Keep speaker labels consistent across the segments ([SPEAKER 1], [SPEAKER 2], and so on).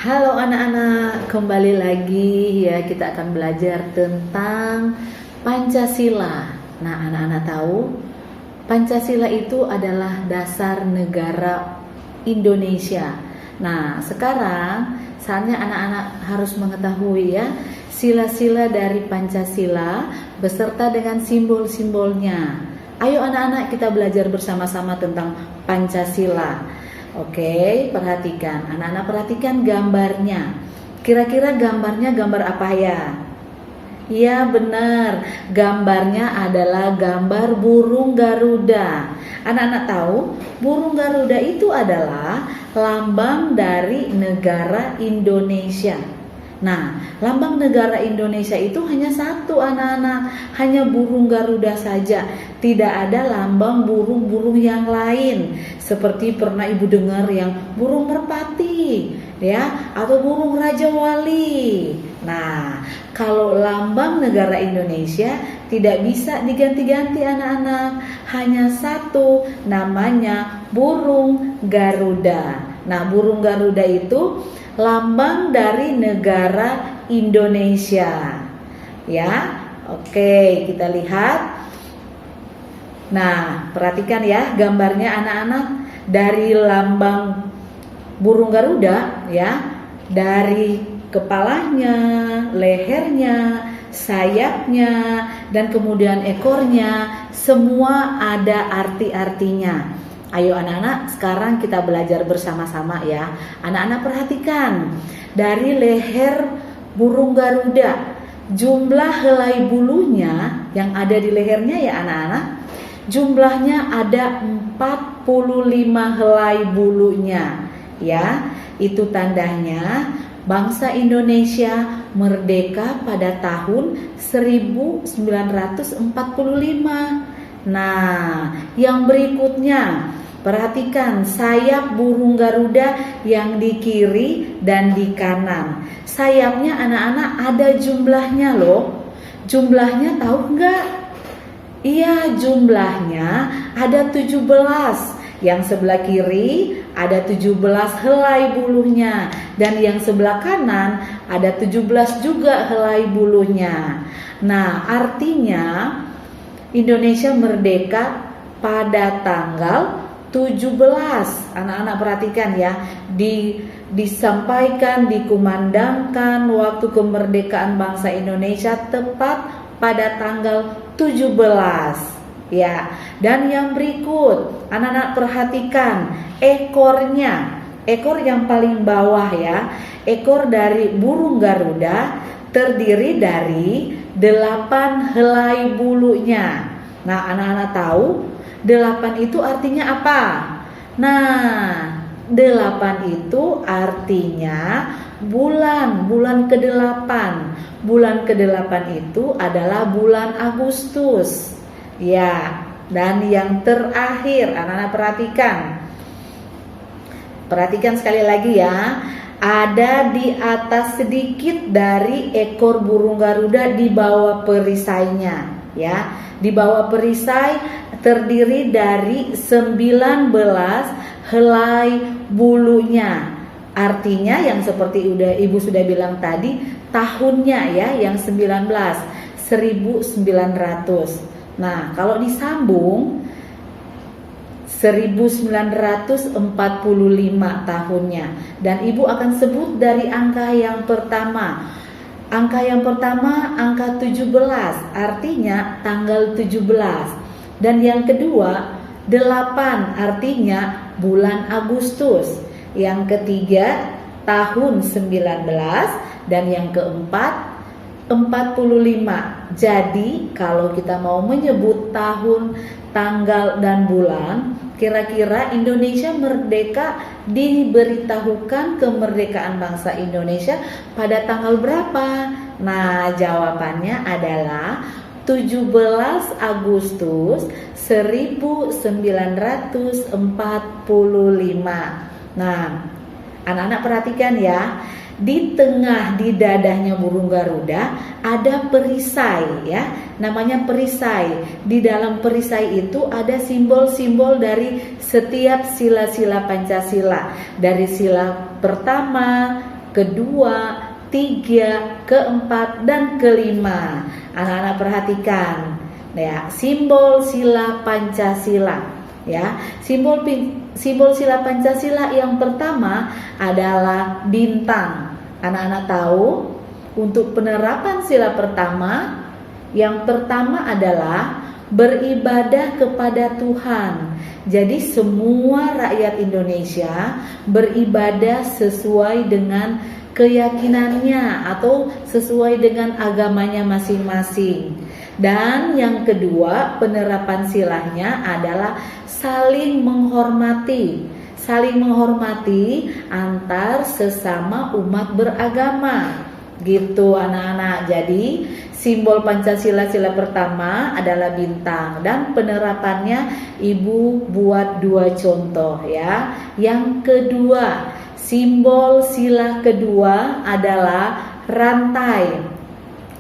[SPEAKER 1] Halo anak-anak, kembali lagi ya kita akan belajar tentang Pancasila. Nah, anak-anak tahu Pancasila itu adalah dasar negara Indonesia. Nah, sekarang saatnya anak-anak harus mengetahui ya sila-sila dari Pancasila beserta dengan simbol-simbolnya. Ayo anak-anak kita belajar bersama-sama tentang Pancasila. Oke, perhatikan. Anak-anak perhatikan gambarnya. Kira-kira gambarnya gambar apa ya? Iya benar, gambarnya adalah gambar burung Garuda. Anak-anak tahu, burung Garuda itu adalah lambang dari negara Indonesia. Nah, lambang negara Indonesia itu hanya satu anak-anak, hanya burung Garuda saja. Tidak ada lambang burung-burung yang lain. Seperti pernah ibu dengar yang burung merpati, ya, atau burung Raja Wali. Nah, kalau lambang negara Indonesia tidak bisa diganti-ganti anak-anak, hanya satu, namanya burung Garuda. Nah, burung Garuda itu lambang dari negara Indonesia. Ya, oke, kita lihat. Nah, perhatikan ya gambarnya anak-anak dari lambang burung Garuda ya, dari kepalanya, lehernya, sayapnya, dan kemudian ekornya, semua ada arti-artinya. Ayo anak-anak, sekarang kita belajar bersama-sama ya. Anak-anak perhatikan, dari leher burung Garuda, jumlah helai bulunya yang ada di lehernya ya anak-anak, jumlahnya ada 45 helai bulunya. Ya, itu tandanya bangsa Indonesia merdeka pada tahun 1945. Nah, yang berikutnya, perhatikan sayap burung Garuda yang di kiri dan di kanan. Sayapnya anak-anak ada jumlahnya loh. Jumlahnya tahu nggak? Iya, jumlahnya ada 17. Yang sebelah kiri ada 17 helai bulunya, dan yang sebelah kanan ada 17 juga helai bulunya. Nah, artinya Indonesia merdeka pada tanggal 17. Anak-anak perhatikan ya, disampaikan, dikumandangkan waktu kemerdekaan bangsa Indonesia tepat pada tanggal 17. Ya, dan yang berikut, anak-anak perhatikan ekornya. Ekor yang paling bawah ya, ekor dari burung Garuda terdiri dari 8 helai bulunya. Nah, anak-anak tahu 8 itu artinya apa? Nah, 8 itu artinya bulan ke-8. Bulan ke-8 itu adalah bulan Agustus. Ya, dan yang terakhir, anak-anak perhatikan. Perhatikan sekali lagi ya. Ada di atas sedikit dari ekor burung Garuda di bawah perisainya ya. Di bawah perisai terdiri dari 19 helai bulunya. Artinya yang seperti ibu sudah bilang tadi, tahunnya ya yang 1900. Nah, kalau disambung 1945 tahunnya, dan ibu akan sebut dari angka yang pertama. Angka yang pertama angka 17, artinya tanggal 17. Dan yang kedua 8, artinya bulan Agustus. Yang ketiga tahun 19, dan yang keempat 45. Jadi kalau kita mau menyebut tahun, tanggal, dan bulan, kira-kira Indonesia merdeka diberitahukan kemerdekaan bangsa Indonesia pada tanggal berapa? Nah, jawabannya adalah 17 Agustus 1945. Nah, anak-anak perhatikan ya. Di tengah, di dadahnya burung Garuda ada perisai ya, namanya perisai. Di dalam perisai itu ada simbol-simbol dari setiap sila-sila Pancasila. Dari sila pertama, kedua, tiga, keempat, dan kelima. Anak-anak perhatikan ya, simbol sila Pancasila ya. Simbol sila Pancasila yang pertama adalah bintang. Anak-anak tahu untuk penerapan sila pertama, yang pertama adalah beribadah kepada Tuhan. Jadi semua rakyat Indonesia beribadah sesuai dengan keyakinannya atau sesuai dengan agamanya masing-masing. Dan yang kedua, penerapan silanya adalah saling menghormati. Saling menghormati antar sesama umat beragama. Gitu anak-anak. Jadi simbol Pancasila sila pertama adalah bintang, dan penerapannya Ibu buat 2 contoh ya. Yang kedua, simbol sila kedua adalah rantai.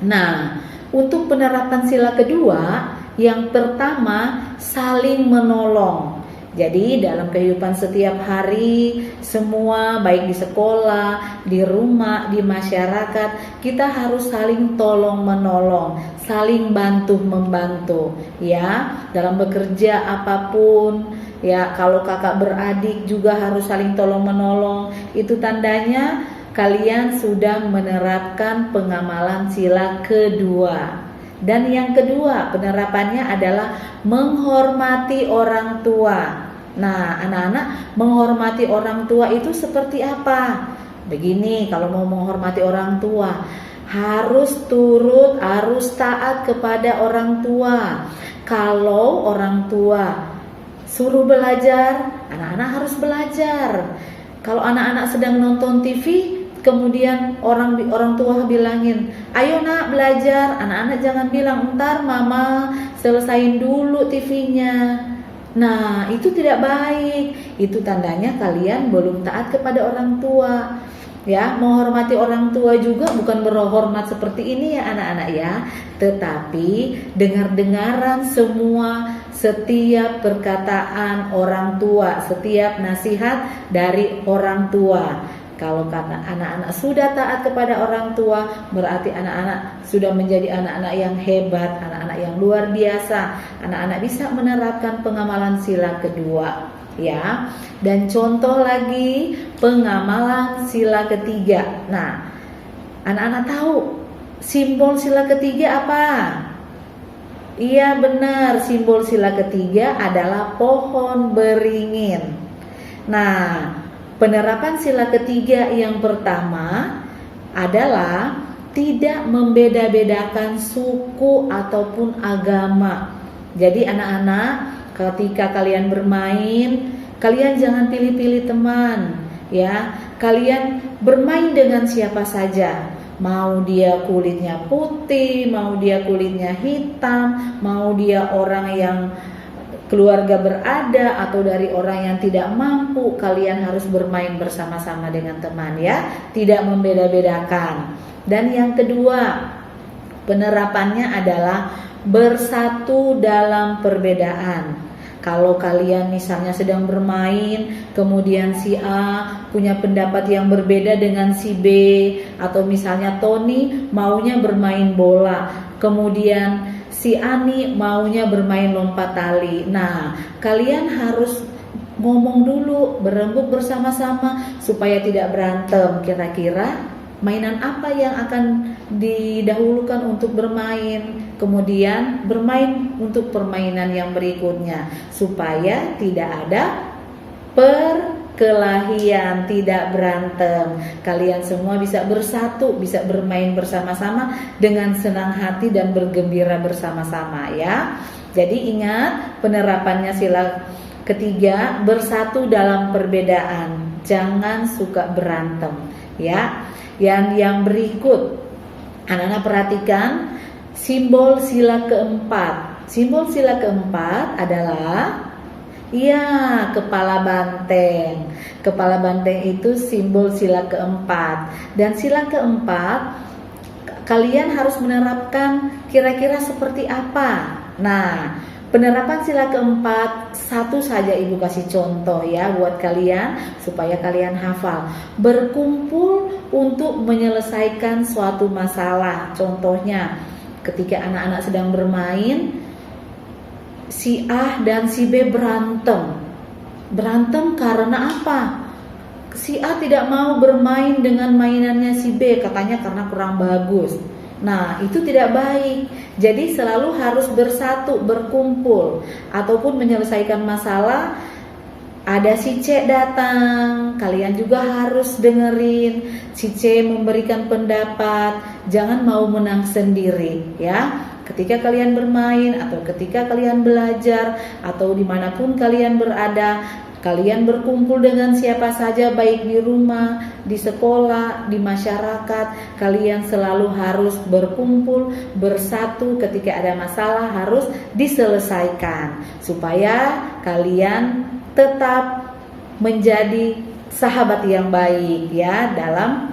[SPEAKER 1] Nah, untuk penerapan sila kedua, yang pertama saling menolong. Jadi dalam kehidupan setiap hari, semua baik di sekolah, di rumah, di masyarakat, kita harus saling tolong menolong, saling bantu membantu ya. Dalam bekerja apapun ya, kalau kakak beradik juga harus saling tolong menolong. Itu tandanya kalian sudah menerapkan pengamalan sila kedua. Dan yang kedua, penerapannya adalah menghormati orang tua. Nah, anak-anak, menghormati orang tua itu seperti apa? Begini, kalau mau menghormati orang tua, harus turut, harus taat kepada orang tua. Kalau orang tua suruh belajar, anak-anak harus belajar. Kalau anak-anak sedang nonton TV, kemudian orang tua bilangin, ayo nak belajar, anak-anak jangan bilang, ntar mama selesain dulu TV-nya. Nah, itu tidak baik. Itu tandanya kalian belum taat kepada orang tua. Ya, menghormati orang tua juga bukan berhormat seperti ini ya anak-anak ya, tetapi dengar-dengaran semua, setiap perkataan orang tua, setiap nasihat dari orang tua. Kalau karena anak-anak sudah taat kepada orang tua, berarti anak-anak sudah menjadi anak-anak yang hebat, anak-anak yang luar biasa. Anak-anak bisa menerapkan pengamalan sila kedua, ya. Dan contoh lagi pengamalan sila ketiga. Nah, anak-anak tahu simbol sila ketiga apa? Iya benar, simbol sila ketiga adalah pohon beringin. Nah, penerapan sila ketiga yang pertama adalah tidak membeda-bedakan suku ataupun agama. Jadi anak-anak, ketika kalian bermain, kalian jangan pilih-pilih teman, ya. Kalian bermain dengan siapa saja. Mau dia kulitnya putih, mau dia kulitnya hitam, mau dia orang yang keluarga berada atau dari orang yang tidak mampu, kalian harus bermain bersama-sama dengan teman ya, tidak membeda-bedakan. Dan yang kedua, penerapannya adalah bersatu dalam perbedaan. Kalau kalian misalnya sedang bermain, kemudian si A punya pendapat yang berbeda dengan si B, atau misalnya Tony maunya bermain bola, kemudian si Ani maunya bermain lompat tali. Nah, kalian harus ngomong dulu, berembuk bersama-sama supaya tidak berantem. Kira-kira mainan apa yang akan didahulukan untuk bermain, kemudian bermain untuk permainan yang berikutnya, supaya tidak ada perkelahian, tidak berantem. Kalian semua bisa bersatu, bisa bermain bersama-sama dengan senang hati dan bergembira bersama-sama ya. Jadi ingat, penerapannya sila ketiga, bersatu dalam perbedaan, jangan suka berantem ya. Yang berikut, anak-anak perhatikan simbol sila keempat. Simbol sila keempat adalah kepala banteng. Kepala banteng itu simbol sila keempat. Dan sila keempat kalian harus menerapkan kira-kira seperti apa? Nah, Penerapan sila keempat, satu saja Ibu kasih contoh ya buat kalian supaya kalian hafal. Berkumpul untuk menyelesaikan suatu masalah. Contohnya, ketika anak-anak sedang bermain, si A dan si B berantem. Berantem karena apa? Si A tidak mau bermain dengan mainannya si B, katanya karena kurang bagus. Nah, itu tidak baik. Jadi selalu harus bersatu, berkumpul. Ataupun menyelesaikan masalah, ada si C datang, kalian juga harus dengerin. Si C memberikan pendapat, jangan mau menang sendiri ya. Ketika kalian bermain atau ketika kalian belajar atau dimanapun kalian berada, kalian berkumpul dengan siapa saja, baik di rumah, di sekolah, di masyarakat. Kalian selalu harus berkumpul, bersatu. Ketika ada masalah harus diselesaikan, supaya kalian tetap menjadi sahabat yang baik ya, dalam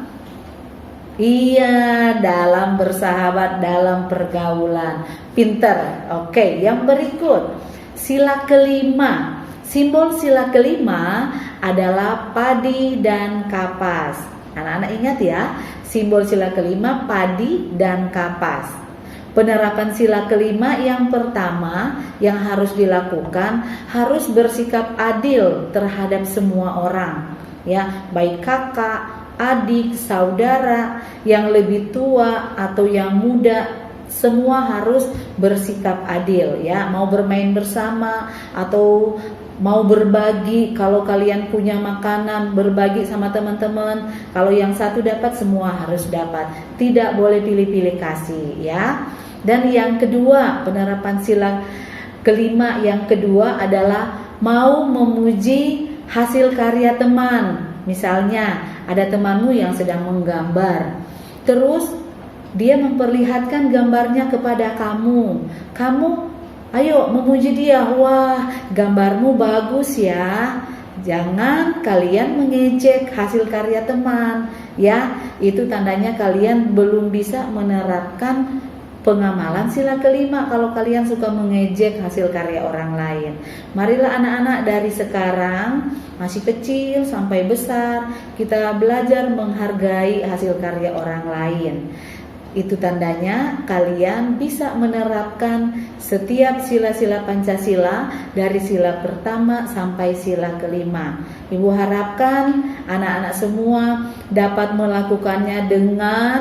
[SPEAKER 1] bersahabat, dalam pergaulan. Pinter. Oke, yang berikut, sila kelima. Simbol sila kelima adalah padi dan kapas. Anak-anak ingat ya, simbol sila kelima padi dan kapas. Penerapan sila kelima yang pertama yang harus dilakukan, harus bersikap adil terhadap semua orang ya, baik kakak, adik, saudara, yang lebih tua atau yang muda, semua harus bersikap adil ya. Mau bermain bersama atau mau berbagi, kalau kalian punya makanan, berbagi sama teman-teman. Kalau yang satu dapat, semua harus dapat. Tidak boleh pilih-pilih kasih ya. Dan yang kedua, penerapan sila kelima yang kedua adalah mau memuji hasil karya teman. Misalnya ada temanmu yang sedang menggambar, terus dia memperlihatkan gambarnya kepada kamu. Kamu ayo memuji dia, wah gambarmu bagus ya. Jangan kalian mengejek hasil karya teman ya. Itu tandanya kalian belum bisa menerapkan pengamalan sila kelima kalau kalian suka mengejek hasil karya orang lain. Marilah anak-anak dari sekarang, masih kecil sampai besar, kita belajar menghargai hasil karya orang lain. Itu tandanya kalian bisa menerapkan setiap sila-sila Pancasila dari sila pertama sampai sila kelima. Ibu harapkan anak-anak semua dapat melakukannya dengan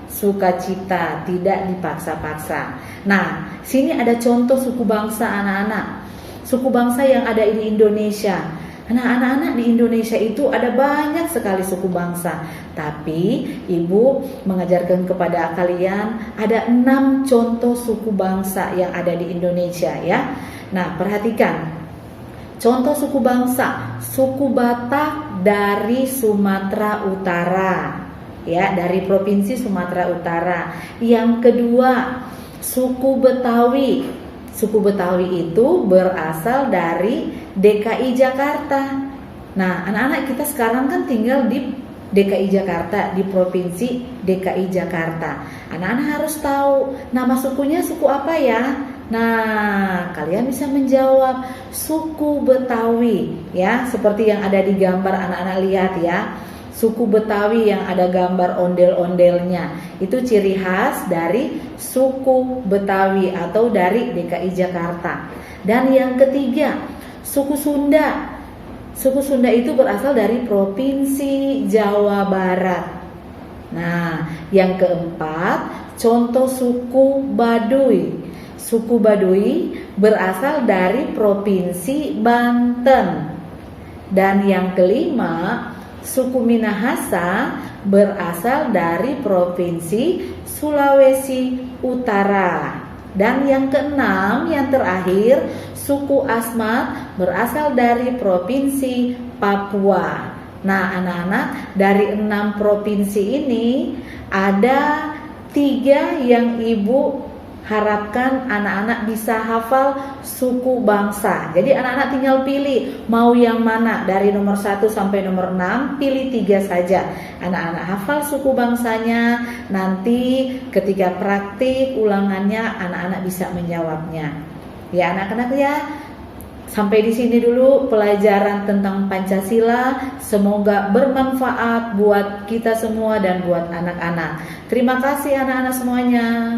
[SPEAKER 1] sukacita, tidak dipaksa-paksa. Nah, sini ada contoh suku bangsa anak-anak. Suku bangsa yang ada di Indonesia. Nah, anak-anak di Indonesia itu ada banyak sekali suku bangsa. Tapi Ibu mengajarkan kepada kalian ada 6 contoh suku bangsa yang ada di Indonesia ya. Nah, perhatikan. Contoh suku bangsa, suku Batak dari Sumatera Utara. Ya, dari provinsi Sumatera Utara. Yang kedua, suku Betawi. Suku Betawi itu berasal dari DKI Jakarta. Nah, anak-anak kita sekarang kan tinggal di DKI Jakarta, di provinsi DKI Jakarta. Anak-anak harus tahu nama sukunya suku apa ya. Nah, kalian bisa menjawab suku Betawi ya, seperti yang ada di gambar anak-anak lihat ya. Suku Betawi yang ada gambar ondel-ondelnya, itu ciri khas dari suku Betawi atau dari DKI Jakarta. Dan yang ketiga, suku Sunda. Suku Sunda itu berasal dari provinsi Jawa Barat. Nah, yang keempat, contoh suku Baduy. Suku Baduy berasal dari provinsi Banten. Dan yang kelima, suku Minahasa berasal dari provinsi Sulawesi Utara. Dan yang keenam, yang terakhir, suku Asmat berasal dari provinsi Papua. Nah, anak-anak, dari 6 provinsi ini ada 3 yang Ibu harapkan anak-anak bisa hafal suku bangsa. Jadi anak-anak tinggal pilih mau yang mana, dari nomor 1 sampai nomor 6, pilih 3 saja. Anak-anak hafal suku bangsanya, nanti ketika praktik ulangannya anak-anak bisa menjawabnya. Ya anak-anak ya. Sampai di sini dulu pelajaran tentang Pancasila. Semoga bermanfaat buat kita semua dan buat anak-anak. Terima kasih anak-anak semuanya.